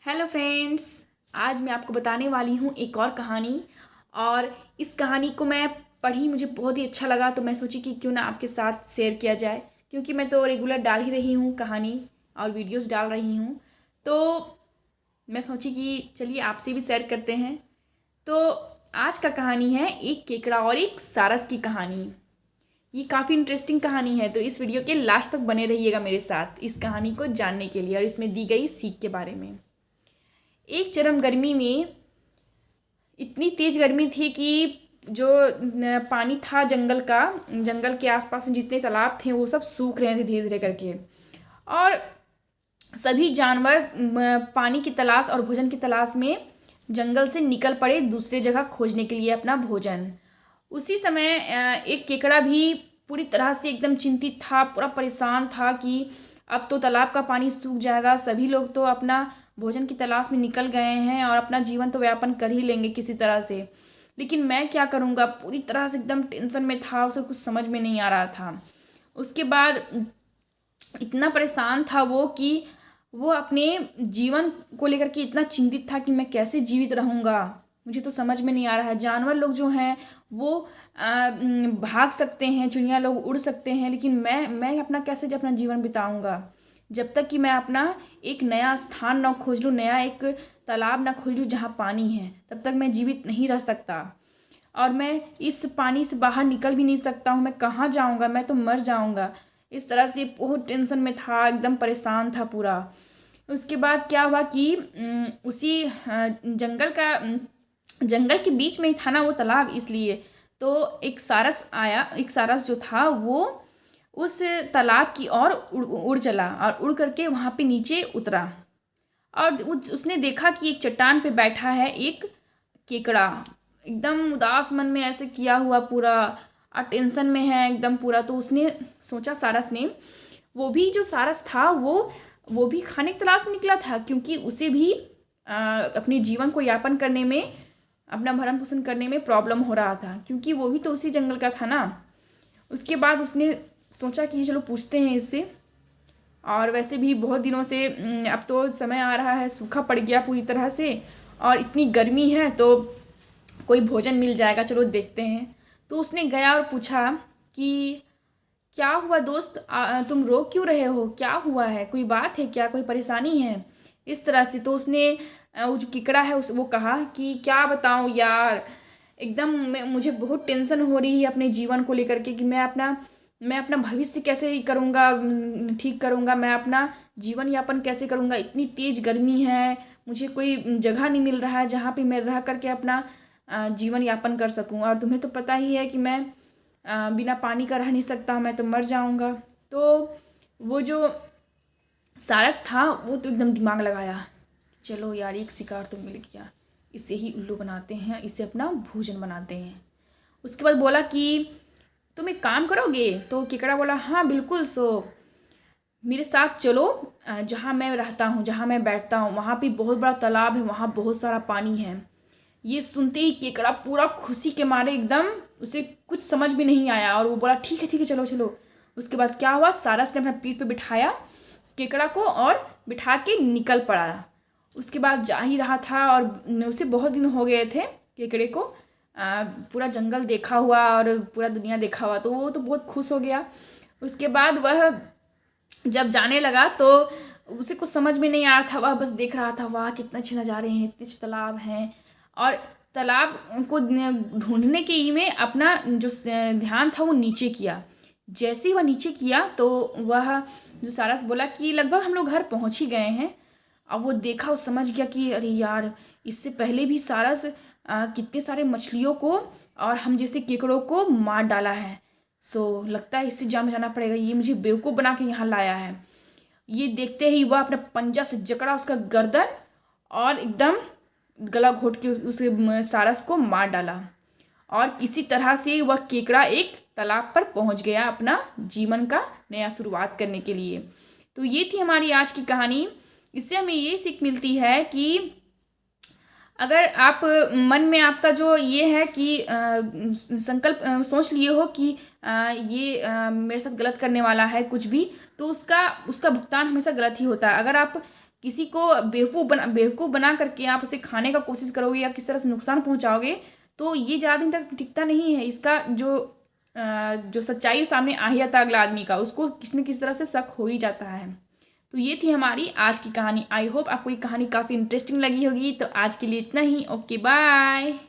Hello friends. आज मैं आपको बताने वाली हूँ एक और कहानी। और इस कहानी को मैं पढ़ी, मुझे बहुत ही अच्छा लगा, तो मैं सोची कि क्यों ना आपके साथ शेयर किया जाए, क्योंकि मैं तो रेगुलर डाल ही रही हूँ कहानी और वीडियोस डाल रही हूँ। तो मैं सोची कि चलिए आपसे भी शेयर करते हैं। तो आज का कहानी है एक केकड़ा और एक सारस की कहानी। ये काफ़ी इंटरेस्टिंग कहानी है, तो इस वीडियो के लास्ट तक बने रहिएगा मेरे साथ इस कहानी को जानने के लिए और इसमें दी गई सीख के बारे में। एक चरम गर्मी में इतनी तेज गर्मी थी कि जो पानी था जंगल के आसपास में जितने तालाब थे वो सब सूख रहे थे धीरे धीरे करके। और सभी जानवर पानी की तलाश और भोजन की तलाश में जंगल से निकल पड़े दूसरे जगह खोजने के लिए अपना भोजन। उसी समय एक केकड़ा भी पूरी तरह से एकदम चिंतित था, पूरा परेशान था कि अब तो तालाब का पानी सूख जाएगा, सभी लोग तो अपना भोजन की तलाश में निकल गए हैं और अपना जीवन तो व्यापन कर ही लेंगे किसी तरह से, लेकिन मैं क्या करूँगा। पूरी तरह से एकदम टेंशन में था, उसे कुछ समझ में नहीं आ रहा था। उसके बाद इतना परेशान था वो कि वो अपने जीवन को लेकर के इतना चिंतित था कि मैं कैसे जीवित रहूँगा, मुझे तो समझ में नहीं आ रहा है। जानवर लोग जो हैं वो भाग सकते हैं, चिड़िया लोग उड़ सकते हैं, लेकिन मैं अपना कैसे अपना जीवन बिताऊँगा जब तक कि मैं अपना एक नया स्थान ना खोज लूँ, नया एक तालाब ना खोज लूँ जहाँ पानी है, तब तक मैं जीवित नहीं रह सकता। और मैं इस पानी से बाहर निकल भी नहीं सकता हूँ, मैं कहाँ जाऊँगा, मैं तो मर जाऊँगा। इस तरह से बहुत टेंशन में था, एकदम परेशान था पूरा। उसके बाद क्या हुआ कि उसी जंगल के बीच में ही था ना वो तालाब, इसलिए तो एक सारस आया। एक सारस जो था वो उस तालाब की ओर उड़ चला और उड़ करके वहाँ पे नीचे उतरा। और उसने देखा कि एक चट्टान पे बैठा है एक केकड़ा, एकदम उदास मन में ऐसे किया हुआ पूरा, और टेंशन में है एकदम पूरा। तो उसने सोचा, सारस ने, वो भी जो सारस था वो भी खाने की तलाश में निकला था, क्योंकि उसे भी अपने जीवन को यापन करने में, अपना भरण पोषण करने में प्रॉब्लम हो रहा था, क्योंकि वो भी तो उसी जंगल का था ना। उसके बाद उसने सोचा कि चलो पूछते हैं इससे। और वैसे भी बहुत दिनों से अब तो समय आ रहा है, सूखा पड़ गया पूरी तरह से और इतनी गर्मी है, तो कोई भोजन मिल जाएगा, चलो देखते हैं। तो उसने गया और पूछा कि क्या हुआ दोस्त, तुम रो क्यों रहे हो, क्या हुआ है, कोई बात है क्या, कोई परेशानी है, इस तरह से। तो उसने वो जो केकड़ा है वो कहा कि क्या बताऊँ यार, एकदम मुझे बहुत टेंशन हो रही है अपने जीवन को लेकर के कि मैं अपना भविष्य कैसे करूँगा, ठीक करूँगा, मैं अपना जीवन यापन कैसे करूँगा। इतनी तेज़ गर्मी है, मुझे कोई जगह नहीं मिल रहा है जहाँ पे मैं रह करके अपना जीवन यापन कर सकूँ। और तुम्हें तो पता ही है कि मैं बिना पानी का रह नहीं सकता, मैं तो मर जाऊँगा। तो वो जो सारस था वो तो एकदम दिमाग लगाया, चलो यार एक शिकार तो मिल गया, इसे ही उल्लू बनाते हैं, इसे अपना भोजन बनाते हैं। उसके बाद बोला कि तुम एक काम करोगे। तो केकड़ा बोला हाँ बिल्कुल। सो मेरे साथ चलो, जहाँ मैं रहता हूँ, जहाँ मैं बैठता हूँ, वहाँ पे बहुत बड़ा तालाब है, वहाँ बहुत सारा पानी है। ये सुनते ही केकड़ा पूरा खुशी के मारे एकदम, उसे कुछ समझ भी नहीं आया और वो बोला ठीक है चलो चलो। उसके बाद क्या हुआ, सारस ने अपना पीठ पे बिठाया केकड़ा को और बिठा के निकल पड़ा। उसके बाद जा ही रहा था और उसे बहुत दिन हो गए थे केकड़े को पूरा जंगल देखा हुआ और पूरा दुनिया देखा हुआ, तो वो तो बहुत खुश हो गया। उसके बाद वह जब जाने लगा तो उसे कुछ समझ में नहीं आ रहा था, वह बस देख रहा था, वाह कितने अच्छे नज़ारे हैं, इतने अच्छे तालाब हैं। और तालाब को ढूंढने के ही में अपना जो ध्यान था वो नीचे किया। जैसे ही वह नीचे किया तो वह जो सारस बोला कि लगभग हम लोग घर पहुंच ही गए हैं। अब वो देखा और समझ गया कि अरे यार, इससे पहले भी सारस कितने सारे मछलियों को और हम जैसे केकड़ों को मार डाला है। सो लगता है इससे जान बचाना पड़ेगा, ये मुझे बेवकूफ़ बना के यहाँ लाया है। ये देखते ही वह अपने पंजा से जकड़ा उसका गर्दन और एकदम गला घोट के उसे सारस को मार डाला। और किसी तरह से वह केकड़ा एक तालाब पर पहुंच गया अपना जीवन का नया शुरुआत करने के लिए। तो ये थी हमारी आज की कहानी। इससे हमें ये सीख मिलती है कि अगर आप मन में आपका जो ये है कि संकल्प सोच लिए हो कि ये मेरे साथ गलत करने वाला है कुछ भी, तो उसका भुगतान हमेशा गलत ही होता है। अगर आप किसी को बेवकूफ़ बना करके आप उसे खाने का कोशिश करोगे या किस तरह से नुकसान पहुंचाओगे तो ये ज़्यादा दिन तक टिकता नहीं है। इसका जो सच्चाई सामने आ ही जाता है अगला आदमी का, उसको किसी न किसी तरह से शक हो ही जाता है। तो ये थी हमारी आज की कहानी। आई होप आपको ये कहानी काफ़ी इंटरेस्टिंग लगी होगी। तो आज के लिए इतना ही। Okay bye.